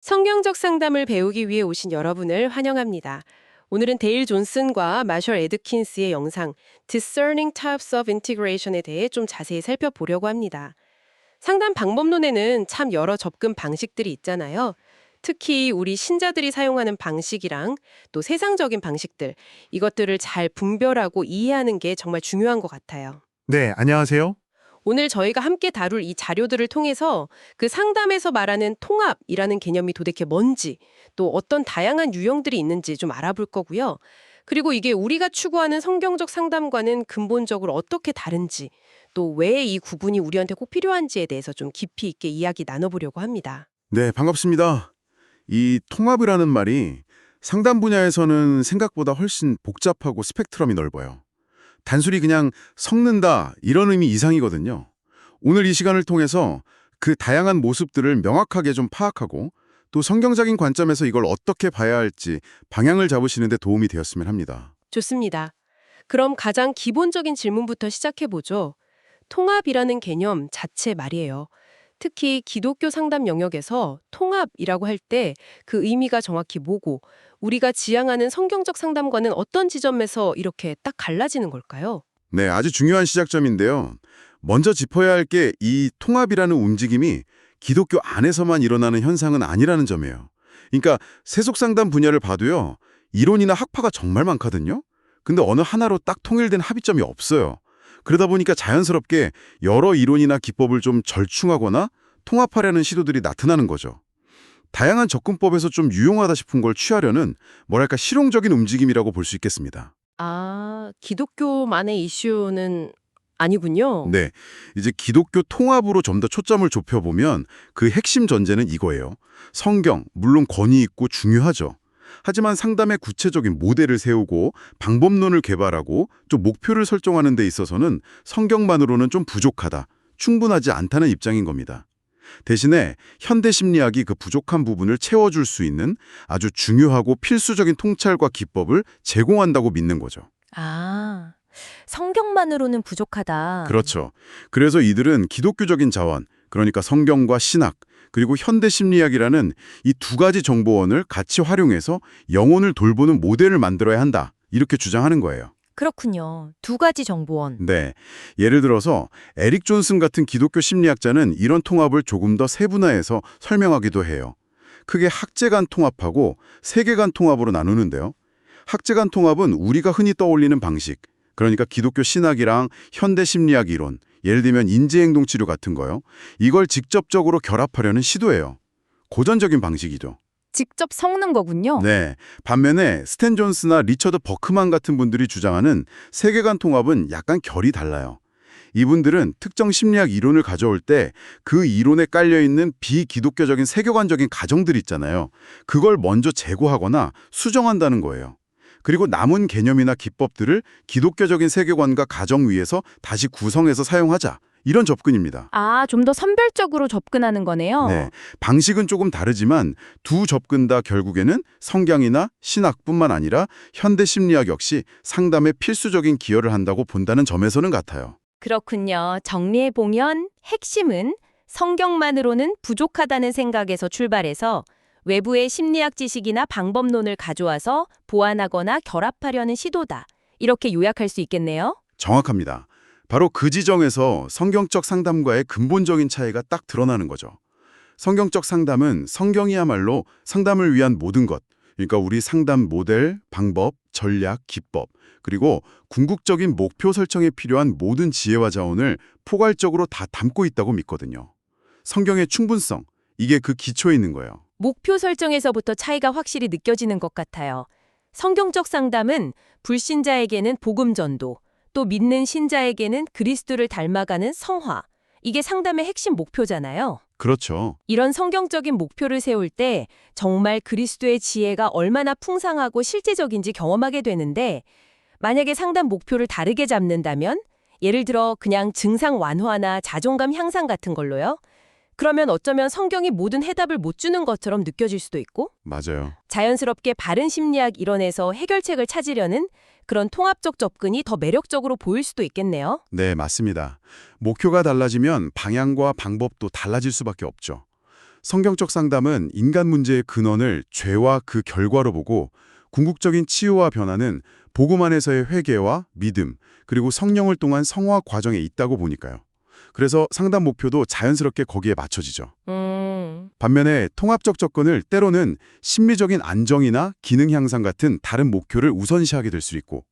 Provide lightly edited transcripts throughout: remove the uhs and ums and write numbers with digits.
성경적 상담을 배우기 위해 오신 여러분을 환영합니다. 오늘은 데일 존슨과 마셜 에드킨스의 영상 Discerning Types of Integration에 대해 좀 자세히 살펴보려고 합니다. 상담 방법론에는 참 여러 접근 방식들이 있잖아요. 특히 우리 신자들이 사용하는 방식이랑 또 세상적인 방식들, 이것들을 잘 분별하고 이해하는 게 정말 중요한 것 같아요. 네, 안녕하세요. 오늘 저희가 함께 다룰 이 자료들을 통해서 그 상담에서 말하는 통합이라는 개념이 도대체 뭔지, 또 어떤 다양한 유형들이 있는지 좀 알아볼 거고요. 그리고 이게 우리가 추구하는 성경적 상담과는 근본적으로 어떻게 다른지, 또 왜 이 구분이 우리한테 꼭 필요한지에 대해서 좀 깊이 있게 이야기 나눠보려고 합니다. 네, 반갑습니다. 이 통합이라는 말이 상담 분야에서는 생각보다 훨씬 복잡하고 스펙트럼이 넓어요. 단순히 그냥 섞는다 이런 의미 이상이거든요. 오늘 이 시간을 통해서 그 다양한 모습들을 명확하게 좀 파악하고 또 성경적인 관점에서 이걸 어떻게 봐야 할지 방향을 잡으시는 데 도움이 되었으면 합니다. 좋습니다. 그럼 가장 기본적인 질문부터 시작해보죠. 통합이라는 개념 자체 말이에요. 특히 기독교 상담 영역에서 통합이라고 할 때 그 의미가 정확히 뭐고 우리가 지향하는 성경적 상담과는 어떤 지점에서 이렇게 딱 갈라지는 걸까요? 네, 아주 중요한 시작점인데요. 먼저 짚어야 할 게 이 통합이라는 움직임이 기독교 안에서만 일어나는 현상은 아니라는 점이에요. 그러니까 세속상담 분야를 봐도요. 이론이나 학파가 정말 많거든요. 근데 어느 하나로 딱 통일된 합의점이 없어요. 그러다 보니까 자연스럽게 여러 이론이나 기법을 좀 절충하거나 통합하려는 시도들이 나타나는 거죠. 다양한 접근법에서 좀 유용하다 싶은 걸 취하려는 뭐랄까 실용적인 움직임이라고 볼 수 있겠습니다. 아, 기독교만의 이슈는 아니군요. 네, 이제 기독교 통합으로 좀 더 초점을 좁혀보면 그 핵심 전제는 이거예요. 성경, 물론 권위 있고 중요하죠. 하지만 상담의 구체적인 모델을 세우고 방법론을 개발하고 좀 목표를 설정하는 데 있어서는 성경만으로는 좀 부족하다, 충분하지 않다는 입장인 겁니다. 대신에 현대 심리학이 그 부족한 부분을 채워줄 수 있는 아주 중요하고 필수적인 통찰과 기법을 제공한다고 믿는 거죠. 아, 성경만으로는 부족하다. 그렇죠. 그래서 이들은 기독교적인 자원, 그러니까 성경과 신학, 그리고 현대 심리학이라는 이 두 가지 정보원을 같이 활용해서 영혼을 돌보는 모델을 만들어야 한다. 이렇게 주장하는 거예요. 그렇군요. 두 가지 정보원. 네. 예를 들어서 에릭 존슨 같은 기독교 심리학자는 이런 통합을 조금 더 세분화해서 설명하기도 해요. 크게 학제 간 통합하고 세계 간 통합으로 나누는데요. 학제 간 통합은 우리가 흔히 떠올리는 방식, 그러니까 기독교 신학이랑 현대 심리학 이론, 예를 들면 인지행동 치료 같은 거요. 이걸 직접적으로 결합하려는 시도예요. 고전적인 방식이죠. 직접 섞는 거군요. 네. 반면에 스탠 존스나 리처드 버크만 같은 분들이 주장하는 세계관 통합은 약간 결이 달라요. 이분들은 특정 심리학 이론을 가져올 때 그 이론에 깔려있는 비기독교적인 세계관적인 가정들 있잖아요. 그걸 먼저 제고하거나 수정한다는 거예요. 그리고 남은 개념이나 기법들을 기독교적인 세계관과 가정 위에서 다시 구성해서 사용하자. 이런 접근입니다. 아, 좀 더 선별적으로 접근하는 거네요. 네, 방식은 조금 다르지만 두 접근 다 결국에는 성경이나 신학뿐만 아니라 현대 심리학 역시 상담에 필수적인 기여를 한다고 본다는 점에서는 같아요. 그렇군요. 정리해보면 핵심은 성경만으로는 부족하다는 생각에서 출발해서 외부의 심리학 지식이나 방법론을 가져와서 보완하거나 결합하려는 시도다. 이렇게 요약할 수 있겠네요. 정확합니다. 바로 그 지점에서 성경적 상담과의 근본적인 차이가 딱 드러나는 거죠. 성경적 상담은 성경이야말로 상담을 위한 모든 것, 그러니까 우리 상담 모델, 방법, 전략, 기법, 그리고 궁극적인 목표 설정에 필요한 모든 지혜와 자원을 포괄적으로 다 담고 있다고 믿거든요. 성경의 충분성, 이게 그 기초에 있는 거예요. 목표 설정에서부터 차이가 확실히 느껴지는 것 같아요. 성경적 상담은 불신자에게는 복음 전도, 또 믿는 신자에게는 그리스도를 닮아가는 성화. 이게 상담의 핵심 목표잖아요. 그렇죠. 이런 성경적인 목표를 세울 때 정말 그리스도의 지혜가 얼마나 풍성하고 실제적인지 경험하게 되는데 만약에 상담 목표를 다르게 잡는다면 예를 들어 그냥 증상 완화나 자존감 향상 같은 걸로요. 그러면 어쩌면 성경이 모든 해답을 못 주는 것처럼 느껴질 수도 있고 맞아요. 자연스럽게 바른 심리학 이론에서 해결책을 찾으려는 그런 통합적 접근이 더 매력적으로 보일 수도 있겠네요. 네, 맞습니다. 목표가 달라지면 방향과 방법도 달라질 수밖에 없죠. 성경적 상담은 인간 문제의 근원을 죄와 그 결과로 보고 궁극적인 치유와 변화는 복음 안에서의 회개와 믿음, 그리고 성령을 통한 성화 과정에 있다고 보니까요. 그래서 상담 목표도 자연스럽게 거기에 맞춰지죠. 반면에 통합적 접근을 때로는 심리적인 안정이나 기능 향상 같은 다른 목표를 우선시하게 될 수 있고,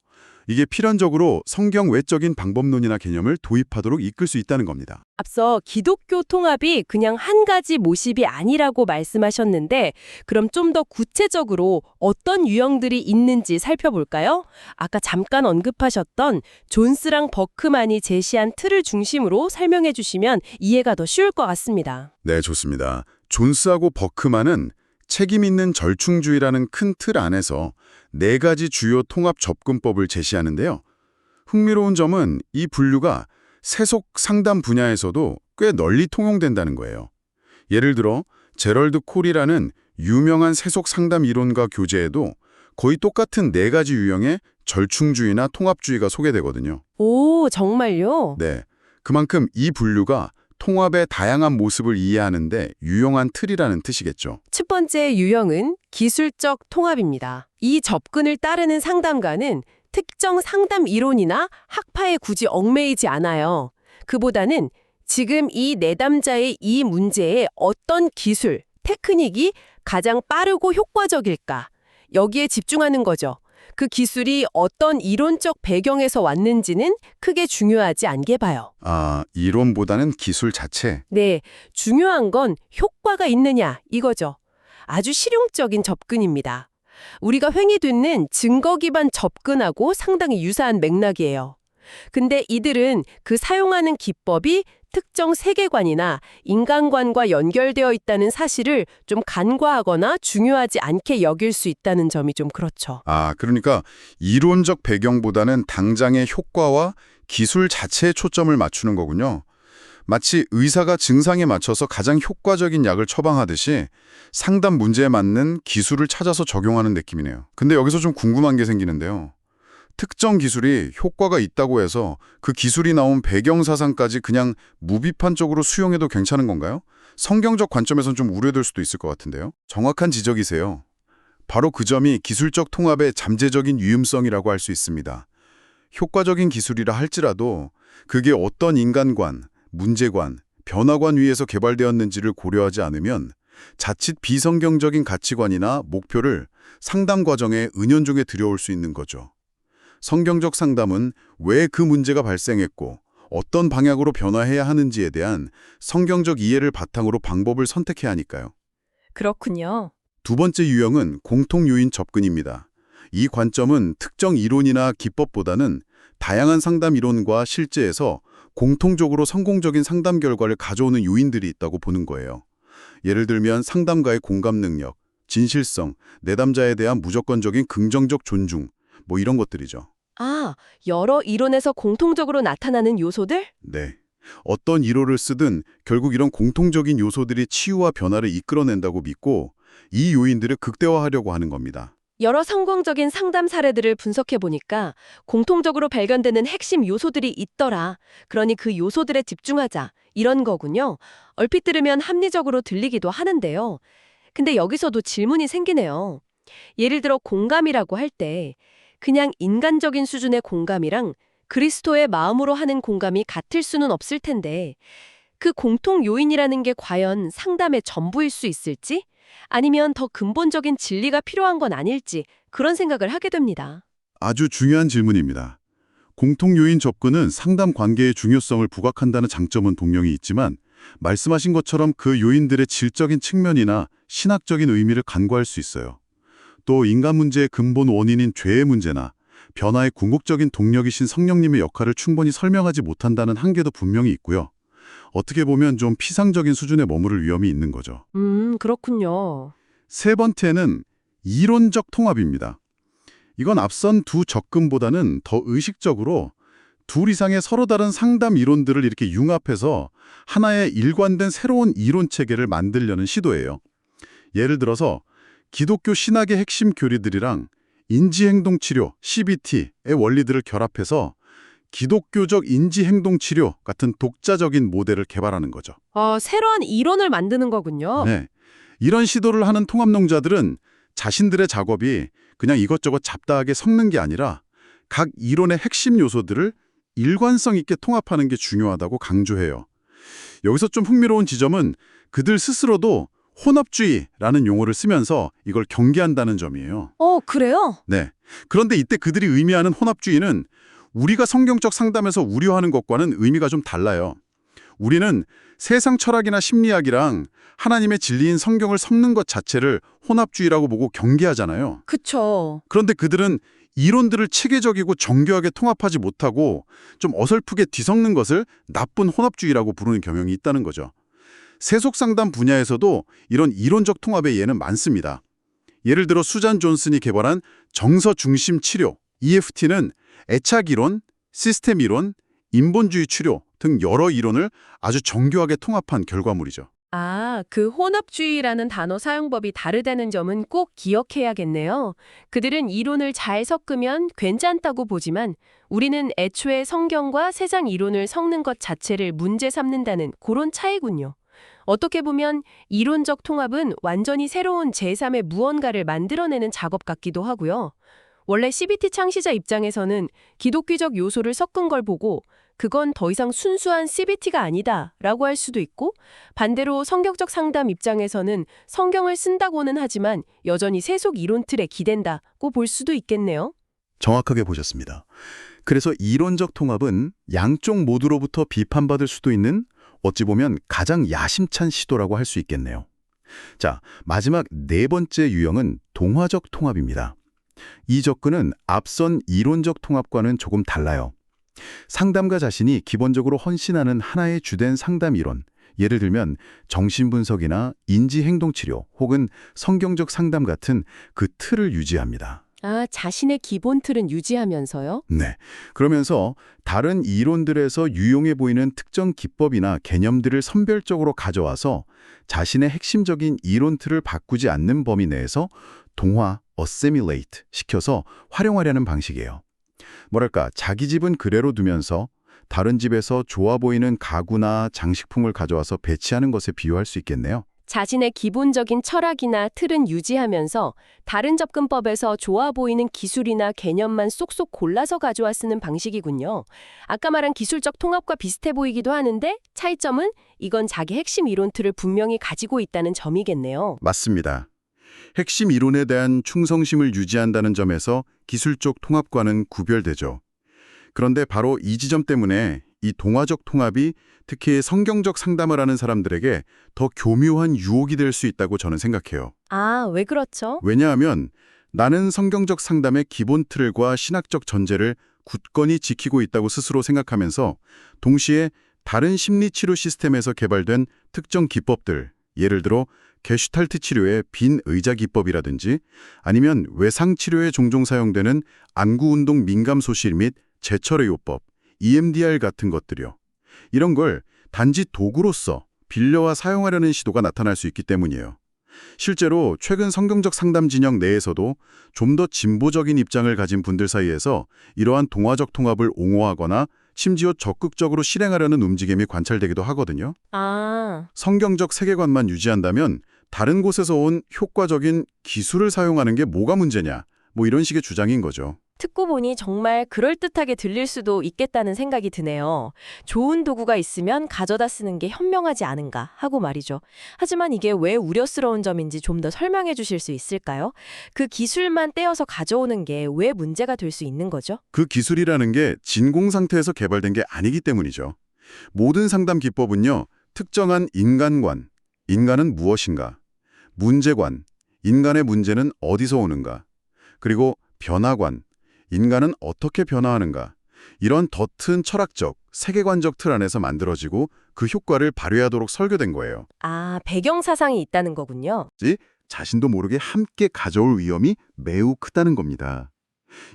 이게 필연적으로 성경 외적인 방법론이나 개념을 도입하도록 이끌 수 있다는 겁니다. 앞서 기독교 통합이 그냥 한 가지 모습이 아니라고 말씀하셨는데 그럼 좀 더 구체적으로 어떤 유형들이 있는지 살펴볼까요? 아까 잠깐 언급하셨던 존스랑 버크만이 제시한 틀을 중심으로 설명해 주시면 이해가 더 쉬울 것 같습니다. 네, 좋습니다. 존스하고 버크만은 책임 있는 절충주의라는 큰 틀 안에서 4가지 주요 통합 접근법을 제시하는데요. 흥미로운 점은 이 분류가 세속 상담 분야에서도 꽤 널리 통용된다는 거예요. 예를 들어 제럴드 콜이라는 유명한 세속 상담 이론가 교재에도 거의 똑같은 4가지 유형의 절충주의나 통합주의가 소개되거든요. 오, 정말요? 네, 그만큼 이 분류가 통합의 다양한 모습을 이해하는데 유용한 틀이라는 뜻이겠죠. 첫 번째 유형은 기술적 통합입니다. 이 접근을 따르는 상담가는 특정 상담 이론이나 학파에 굳이 얽매이지 않아요. 그보다는 지금 이 내담자의 이 문제에 어떤 기술, 테크닉이 가장 빠르고 효과적일까? 여기에 집중하는 거죠. 그 기술이 어떤 이론적 배경에서 왔는지는 크게 중요하지 않게 봐요. 아, 이론보다는 기술 자체. 네, 중요한 건 효과가 있느냐 이거죠. 아주 실용적인 접근입니다. 우리가 흔히 듣는 증거 기반 접근하고 상당히 유사한 맥락이에요. 근데 이들은 그 사용하는 기법이 특정 세계관이나 인간관과 연결되어 있다는 사실을 좀 간과하거나 중요하지 않게 여길 수 있다는 점이 좀 그렇죠. 아, 그러니까 이론적 배경보다는 당장의 효과와 기술 자체에 초점을 맞추는 거군요. 마치 의사가 증상에 맞춰서 가장 효과적인 약을 처방하듯이 상담 문제에 맞는 기술을 찾아서 적용하는 느낌이네요. 근데 여기서 좀 궁금한 게 생기는데요. 특정 기술이 효과가 있다고 해서 그 기술이 나온 배경사상까지 그냥 무비판적으로 수용해도 괜찮은 건가요? 성경적 관점에선 좀 우려될 수도 있을 것 같은데요. 정확한 지적이세요. 바로 그 점이 기술적 통합의 잠재적인 유임성이라고 할 수 있습니다. 효과적인 기술이라 할지라도 그게 어떤 인간관, 문제관, 변화관 위에서 개발되었는지를 고려하지 않으면 자칫 비성경적인 가치관이나 목표를 상담 과정에 은연중에 들여올 수 있는 거죠. 성경적 상담은 왜 그 문제가 발생했고 어떤 방향으로 변화해야 하는지에 대한 성경적 이해를 바탕으로 방법을 선택해야 하니까요. 그렇군요. 두 번째 유형은 공통 요인 접근입니다. 이 관점은 특정 이론이나 기법보다는 다양한 상담 이론과 실제에서 공통적으로 성공적인 상담 결과를 가져오는 요인들이 있다고 보는 거예요. 예를 들면 상담가의 공감 능력, 진실성, 내담자에 대한 무조건적인 긍정적 존중, 뭐 이런 것들이죠. 아, 여러 이론에서 공통적으로 나타나는 요소들? 네. 어떤 이론을 쓰든 결국 이런 공통적인 요소들이 치유와 변화를 이끌어낸다고 믿고 이 요인들을 극대화하려고 하는 겁니다. 여러 성공적인 상담 사례들을 분석해 보니까 공통적으로 발견되는 핵심 요소들이 있더라. 그러니 그 요소들에 집중하자. 이런 거군요. 얼핏 들으면 합리적으로 들리기도 하는데요. 근데 여기서도 질문이 생기네요. 예를 들어 공감이라고 할 때 그냥 인간적인 수준의 공감이랑 그리스도의 마음으로 하는 공감이 같을 수는 없을 텐데 그 공통 요인이라는 게 과연 상담의 전부일 수 있을지? 아니면 더 근본적인 진리가 필요한 건 아닐지 그런 생각을 하게 됩니다. 아주 중요한 질문입니다. 공통 요인 접근은 상담 관계의 중요성을 부각한다는 장점은 동명이 있지만 말씀하신 것처럼 그 요인들의 질적인 측면이나 신학적인 의미를 간과할 수 있어요. 또 인간 문제의 근본 원인인 죄의 문제나 변화의 궁극적인 동력이신 성령님의 역할을 충분히 설명하지 못한다는 한계도 분명히 있고요. 어떻게 보면 좀 피상적인 수준에 머무를 위험이 있는 거죠. 그렇군요. 세 번째는 이론적 통합입니다. 이건 앞선 두 접근보다는 더 의식적으로 둘 이상의 서로 다른 상담 이론들을 이렇게 융합해서 하나의 일관된 새로운 이론 체계를 만들려는 시도예요. 예를 들어서 기독교 신학의 핵심 교리들이랑 인지행동치료, CBT의 원리들을 결합해서 기독교적 인지행동 치료 같은 독자적인 모델을 개발하는 거죠. 새로운 이론을 만드는 거군요. 네. 이런 시도를 하는 통합농자들은 자신들의 작업이 그냥 이것저것 잡다하게 섞는 게 아니라 각 이론의 핵심 요소들을 일관성 있게 통합하는 게 중요하다고 강조해요. 여기서 좀 흥미로운 지점은 그들 스스로도 혼합주의라는 용어를 쓰면서 이걸 경계한다는 점이에요. 그래요? 네. 그런데 이때 그들이 의미하는 혼합주의는 우리가 성경적 상담에서 우려하는 것과는 의미가 좀 달라요. 우리는 세상 철학이나 심리학이랑 하나님의 진리인 성경을 섞는 것 자체를 혼합주의라고 보고 경계하잖아요. 그쵸. 그런데 그들은 이론들을 체계적이고 정교하게 통합하지 못하고 좀 어설프게 뒤섞는 것을 나쁜 혼합주의라고 부르는 경향이 있다는 거죠. 세속상담 분야에서도 이런 이론적 통합의 예는 많습니다. 예를 들어 수잔 존슨이 개발한 정서 중심 치료, EFT는 애착 이론, 시스템 이론, 인본주의 치료 등 여러 이론을 아주 정교하게 통합한 결과물이죠. 그 혼합주의라는 단어 사용법이 다르다는 점은 꼭 기억해야겠네요. 그들은 이론을 잘 섞으면 괜찮다고 보지만 우리는 애초에 성경과 세상 이론을 섞는 것 자체를 문제 삼는다는 그런 차이군요. 어떻게 보면 이론적 통합은 완전히 새로운 제3의 무언가를 만들어내는 작업 같기도 하고요. 원래 CBT 창시자 입장에서는 기독교적 요소를 섞은 걸 보고 그건 더 이상 순수한 CBT가 아니다 라고 할 수도 있고, 반대로 성경적 상담 입장에서는 성경을 쓴다고는 하지만 여전히 세속 이론 틀에 기댄다고 볼 수도 있겠네요. 정확하게 보셨습니다. 그래서 이론적 통합은 양쪽 모두로부터 비판받을 수도 있는 어찌 보면 가장 야심찬 시도라고 할 수 있겠네요. 자, 마지막 네 번째 유형은 동화적 통합입니다. 이 접근은 앞선 이론적 통합과는 조금 달라요. 상담가 자신이 기본적으로 헌신하는 하나의 주된 상담 이론, 예를 들면 정신분석이나 인지행동치료 혹은 성경적 상담 같은 그 틀을 유지합니다. 자신의 기본 틀은 유지하면서요? 네. 그러면서 다른 이론들에서 유용해 보이는 특정 기법이나 개념들을 선별적으로 가져와서 자신의 핵심적인 이론 틀을 바꾸지 않는 범위 내에서 동화, assimilate 시켜서 활용하려는 방식이에요. 뭐랄까, 자기 집은 그대로 두면서 다른 집에서 좋아 보이는 가구나 장식품을 가져와서 배치하는 것에 비유할 수 있겠네요. 자신의 기본적인 철학이나 틀은 유지하면서 다른 접근법에서 좋아 보이는 기술이나 개념만 쏙쏙 골라서 가져와 쓰는 방식이군요. 아까 말한 기술적 통합과 비슷해 보이기도 하는데 차이점은 이건 자기 핵심 이론 틀을 분명히 가지고 있다는 점이겠네요. 맞습니다. 핵심 이론에 대한 충성심을 유지한다는 점에서 기술적 통합과는 구별되죠. 그런데 바로 이 지점 때문에 이 동화적 통합이 특히 성경적 상담을 하는 사람들에게 더 교묘한 유혹이 될 수 있다고 저는 생각해요. 왜 그렇죠? 왜냐하면 나는 성경적 상담의 기본 틀과 신학적 전제를 굳건히 지키고 있다고 스스로 생각하면서 동시에 다른 심리치료 시스템에서 개발된 특정 기법들, 예를 들어 게슈탈트 치료의 빈 의자 기법이라든지 아니면 외상치료에 종종 사용되는 안구운동 민감소실 및 제철의 요법, EMDR 같은 것들이요. 이런 걸 단지 도구로서 빌려와 사용하려는 시도가 나타날 수 있기 때문이에요. 실제로 최근 성경적 상담 진영 내에서도 좀 더 진보적인 입장을 가진 분들 사이에서 이러한 동화적 통합을 옹호하거나 심지어 적극적으로 실행하려는 움직임이 관찰되기도 하거든요. 성경적 세계관만 유지한다면 다른 곳에서 온 효과적인 기술을 사용하는 게 뭐가 문제냐, 뭐 이런 식의 주장인 거죠. 듣고 보니 정말 그럴듯하게 들릴 수도 있겠다는 생각이 드네요. 좋은 도구가 있으면 가져다 쓰는 게 현명하지 않은가 하고 말이죠. 하지만 이게 왜 우려스러운 점인지 좀 더 설명해 주실 수 있을까요? 그 기술만 떼어서 가져오는 게 왜 문제가 될 수 있는 거죠? 그 기술이라는 게 진공 상태에서 개발된 게 아니기 때문이죠. 모든 상담 기법은요, 특정한 인간관, 인간은 무엇인가, 문제관, 인간의 문제는 어디서 오는가, 그리고 변화관, 인간은 어떻게 변화하는가, 이런 더 큰 철학적, 세계관적 틀 안에서 만들어지고 그 효과를 발휘하도록 설계된 거예요. 배경 사상이 있다는 거군요. 자신도 모르게 함께 가져올 위험이 매우 크다는 겁니다.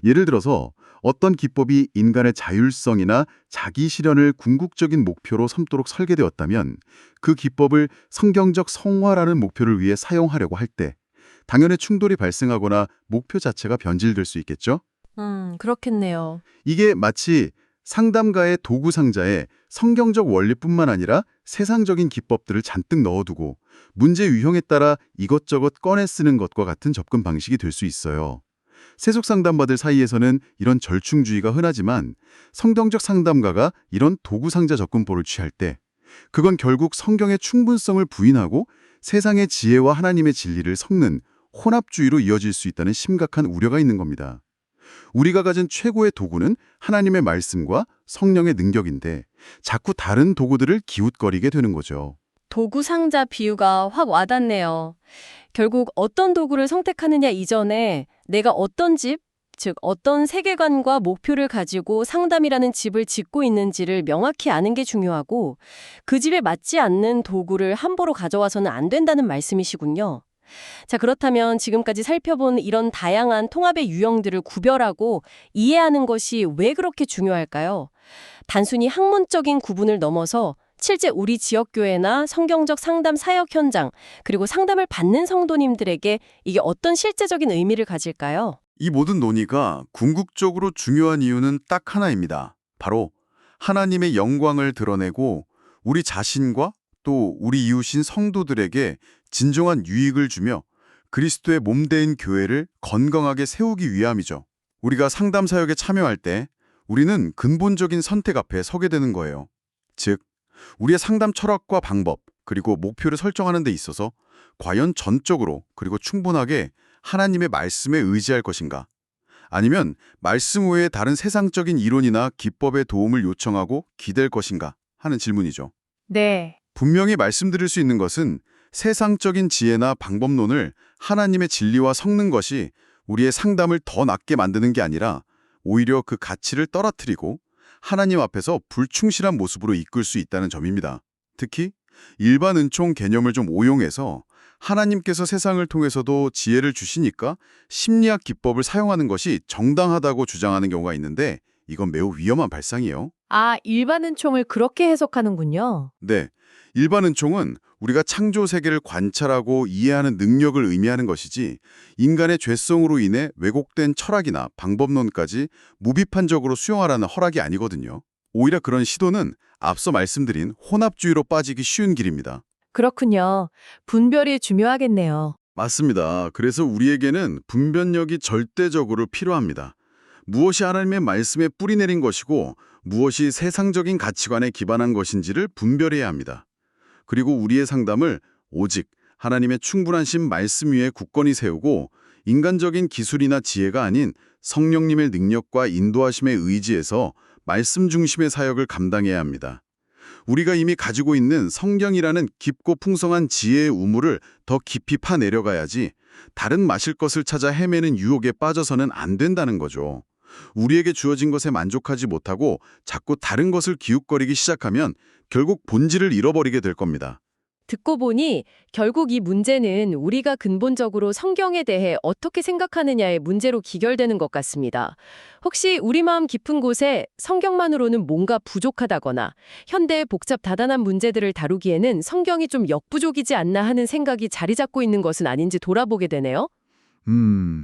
예를 들어서 어떤 기법이 인간의 자율성이나 자기 실현을 궁극적인 목표로 삼도록 설계되었다면 그 기법을 성경적 성화라는 목표를 위해 사용하려고 할 때 당연히 충돌이 발생하거나 목표 자체가 변질될 수 있겠죠? 그렇겠네요. 이게 마치 상담가의 도구 상자에 성경적 원리뿐만 아니라 세상적인 기법들을 잔뜩 넣어두고 문제 유형에 따라 이것저것 꺼내 쓰는 것과 같은 접근 방식이 될 수 있어요. 세속 상담받을 사이에서는 이런 절충주의가 흔하지만 성경적 상담가가 이런 도구 상자 접근법을 취할 때 그건 결국 성경의 충분성을 부인하고 세상의 지혜와 하나님의 진리를 섞는 혼합주의로 이어질 수 있다는 심각한 우려가 있는 겁니다. 우리가 가진 최고의 도구는 하나님의 말씀과 성령의 능력인데 자꾸 다른 도구들을 기웃거리게 되는 거죠. 도구 상자 비유가 확 와닿네요. 결국 어떤 도구를 선택하느냐 이전에 내가 어떤 집, 즉 어떤 세계관과 목표를 가지고 상담이라는 집을 짓고 있는지를 명확히 아는 게 중요하고 그 집에 맞지 않는 도구를 함부로 가져와서는 안 된다는 말씀이시군요. 자, 그렇다면 지금까지 살펴본 이런 다양한 통합의 유형들을 구별하고 이해하는 것이 왜 그렇게 중요할까요? 단순히 학문적인 구분을 넘어서 실제 우리 지역교회나 성경적 상담 사역 현장, 그리고 상담을 받는 성도님들에게 이게 어떤 실제적인 의미를 가질까요? 이 모든 논의가 궁극적으로 중요한 이유는 딱 하나입니다. 바로 하나님의 영광을 드러내고 우리 자신과 또 우리 이웃인 성도들에게 진정한 유익을 주며 그리스도의 몸된 교회를 건강하게 세우기 위함이죠. 우리가 상담 사역에 참여할 때 우리는 근본적인 선택 앞에 서게 되는 거예요. 즉, 우리의 상담 철학과 방법, 그리고 목표를 설정하는 데 있어서 과연 전적으로 그리고 충분하게 하나님의 말씀에 의지할 것인가? 아니면 말씀 외에 다른 세상적인 이론이나 기법의 도움을 요청하고 기댈 것인가? 하는 질문이죠. 네. 분명히 말씀드릴 수 있는 것은 세상적인 지혜나 방법론을 하나님의 진리와 섞는 것이 우리의 상담을 더 낫게 만드는 게 아니라 오히려 그 가치를 떨어뜨리고 하나님 앞에서 불충실한 모습으로 이끌 수 있다는 점입니다. 특히 일반 은총 개념을 좀 오용해서 하나님께서 세상을 통해서도 지혜를 주시니까 심리학 기법을 사용하는 것이 정당하다고 주장하는 경우가 있는데 이건 매우 위험한 발상이에요. 아, 일반 은총을 그렇게 해석하는군요. 네, 일반 은총은 우리가 창조 세계를 관찰하고 이해하는 능력을 의미하는 것이지 인간의 죄성으로 인해 왜곡된 철학이나 방법론까지 무비판적으로 수용하라는 허락이 아니거든요. 오히려 그런 시도는 앞서 말씀드린 혼합주의로 빠지기 쉬운 길입니다. 그렇군요. 분별이 중요하겠네요. 맞습니다. 그래서 우리에게는 분별력이 절대적으로 필요합니다. 무엇이 하나님의 말씀에 뿌리 내린 것이고 무엇이 세상적인 가치관에 기반한 것인지를 분별해야 합니다. 그리고 우리의 상담을 오직 하나님의 충분하신 말씀 위에 굳건히 세우고 인간적인 기술이나 지혜가 아닌 성령님의 능력과 인도하심에 의지해서 말씀 중심의 사역을 감당해야 합니다. 우리가 이미 가지고 있는 성경이라는 깊고 풍성한 지혜의 우물을 더 깊이 파내려가야지 다른 마실 것을 찾아 헤매는 유혹에 빠져서는 안 된다는 거죠. 우리에게 주어진 것에 만족하지 못하고 자꾸 다른 것을 기웃거리기 시작하면 결국 본질을 잃어버리게 될 겁니다. 듣고 보니 결국 이 문제는 우리가 근본적으로 성경에 대해 어떻게 생각하느냐의 문제로 기결되는 것 같습니다. 혹시 우리 마음 깊은 곳에 성경만으로는 뭔가 부족하다거나 현대의 복잡 다단한 문제들을 다루기에는 성경이 좀 역부족이지 않나 하는 생각이 자리 잡고 있는 것은 아닌지 돌아보게 되네요.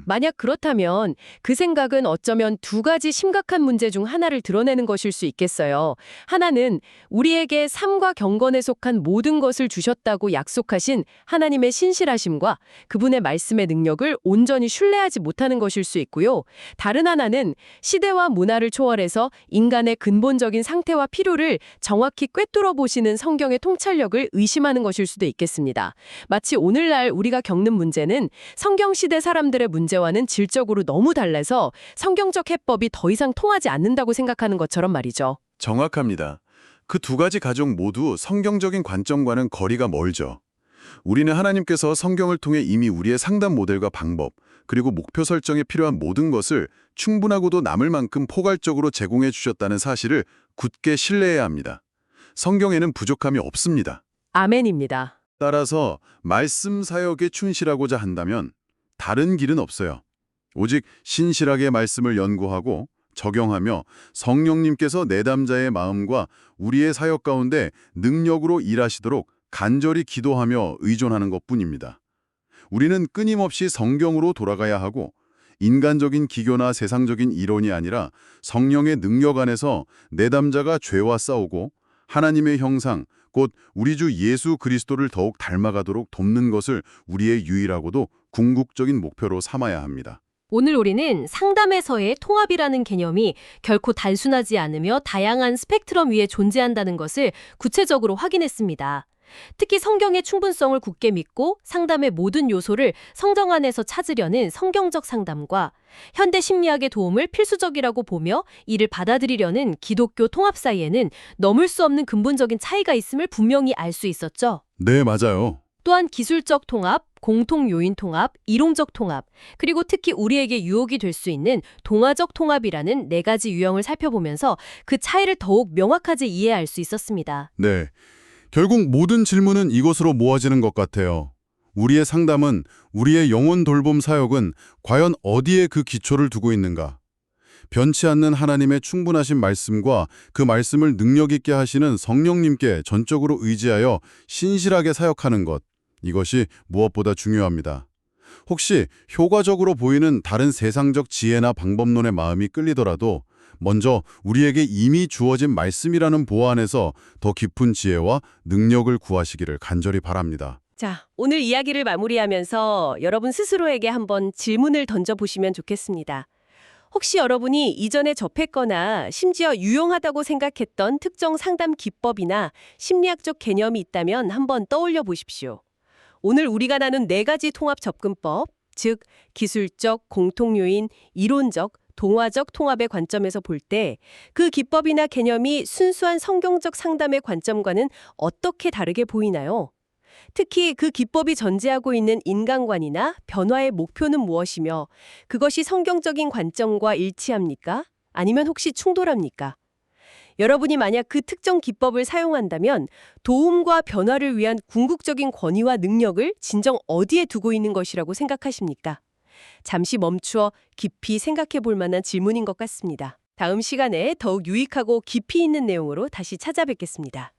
만약 그렇다면 그 생각은 어쩌면 두 가지 심각한 문제 중 하나를 드러내는 것일 수 있겠어요. 하나는 우리에게 삶과 경건에 속한 모든 것을 주셨다고 약속하신 하나님의 신실하심과 그분의 말씀의 능력을 온전히 신뢰하지 못하는 것일 수 있고요. 다른 하나는 시대와 문화를 초월해서 인간의 근본적인 상태와 필요를 정확히 꿰뚫어 보시는 성경의 통찰력을 의심하는 것일 수도 있겠습니다. 마치 오늘날 우리가 겪는 문제는 성경 시대 사람들의 문제와는 질적으로 너무 달라서 성경적 해법이 더 이상 통하지 않는다고 생각하는 것처럼 말이죠. 정확합니다. 그 두 가지 가정 모두 성경적인 관점과는 거리가 멀죠. 우리는 하나님께서 성경을 통해 이미 우리의 상담 모델과 방법, 그리고 목표 설정에 필요한 모든 것을 충분하고도 남을 만큼 포괄적으로 제공해 주셨다는 사실을 굳게 신뢰해야 합니다. 성경에는 부족함이 없습니다. 아멘입니다. 따라서 말씀 사역에 충실하고자 한다면 다른 길은 없어요. 오직 신실하게 말씀을 연구하고 적용하며 성령님께서 내담자의 마음과 우리의 사역 가운데 능력으로 일하시도록 간절히 기도하며 의존하는 것뿐입니다. 우리는 끊임없이 성경으로 돌아가야 하고 인간적인 기교나 세상적인 이론이 아니라 성령의 능력 안에서 내담자가 죄와 싸우고 하나님의 형상, 곧 우리 주 예수 그리스도를 더욱 닮아가도록 돕는 것을 우리의 유일하고도 궁극적인 목표로 삼아야 합니다. 오늘 우리는 상담에서의 통합이라는 개념이 결코 단순하지 않으며 다양한 스펙트럼 위에 존재한다는 것을 구체적으로 확인했습니다. 특히 성경의 충분성을 굳게 믿고 상담의 모든 요소를 성경 안에서 찾으려는 성경적 상담과 현대 심리학의 도움을 필수적이라고 보며 이를 받아들이려는 기독교 통합 사이에는 넘을 수 없는 근본적인 차이가 있음을 분명히 알 수 있었죠. 네, 맞아요. 또한 기술적 통합, 공통 요인 통합, 이론적 통합, 그리고 특히 우리에게 유혹이 될 수 있는 동화적 통합이라는 4가지 유형을 살펴보면서 그 차이를 더욱 명확하게 이해할 수 있었습니다. 네. 결국 모든 질문은 이것으로 모아지는 것 같아요. 우리의 상담은, 우리의 영혼 돌봄 사역은 과연 어디에 그 기초를 두고 있는가? 변치 않는 하나님의 충분하신 말씀과 그 말씀을 능력 있게 하시는 성령님께 전적으로 의지하여 신실하게 사역하는 것, 이것이 무엇보다 중요합니다. 혹시 효과적으로 보이는 다른 세상적 지혜나 방법론의 마음이 끌리더라도 먼저 우리에게 이미 주어진 말씀이라는 보호 안에서 더 깊은 지혜와 능력을 구하시기를 간절히 바랍니다. 자, 오늘 이야기를 마무리하면서 여러분 스스로에게 한번 질문을 던져보시면 좋겠습니다. 혹시 여러분이 이전에 접했거나 심지어 유용하다고 생각했던 특정 상담 기법이나 심리학적 개념이 있다면 한번 떠올려 보십시오. 오늘 우리가 나눈 4가지 통합 접근법, 즉 기술적, 공통요인, 이론적, 동화적 통합의 관점에서 볼 때 그 기법이나 개념이 순수한 성경적 상담의 관점과는 어떻게 다르게 보이나요? 특히 그 기법이 전제하고 있는 인간관이나 변화의 목표는 무엇이며 그것이 성경적인 관점과 일치합니까? 아니면 혹시 충돌합니까? 여러분이 만약 그 특정 기법을 사용한다면 도움과 변화를 위한 궁극적인 권위와 능력을 진정 어디에 두고 있는 것이라고 생각하십니까? 잠시 멈추어 깊이 생각해 볼 만한 질문인 것 같습니다. 다음 시간에 더욱 유익하고 깊이 있는 내용으로 다시 찾아뵙겠습니다.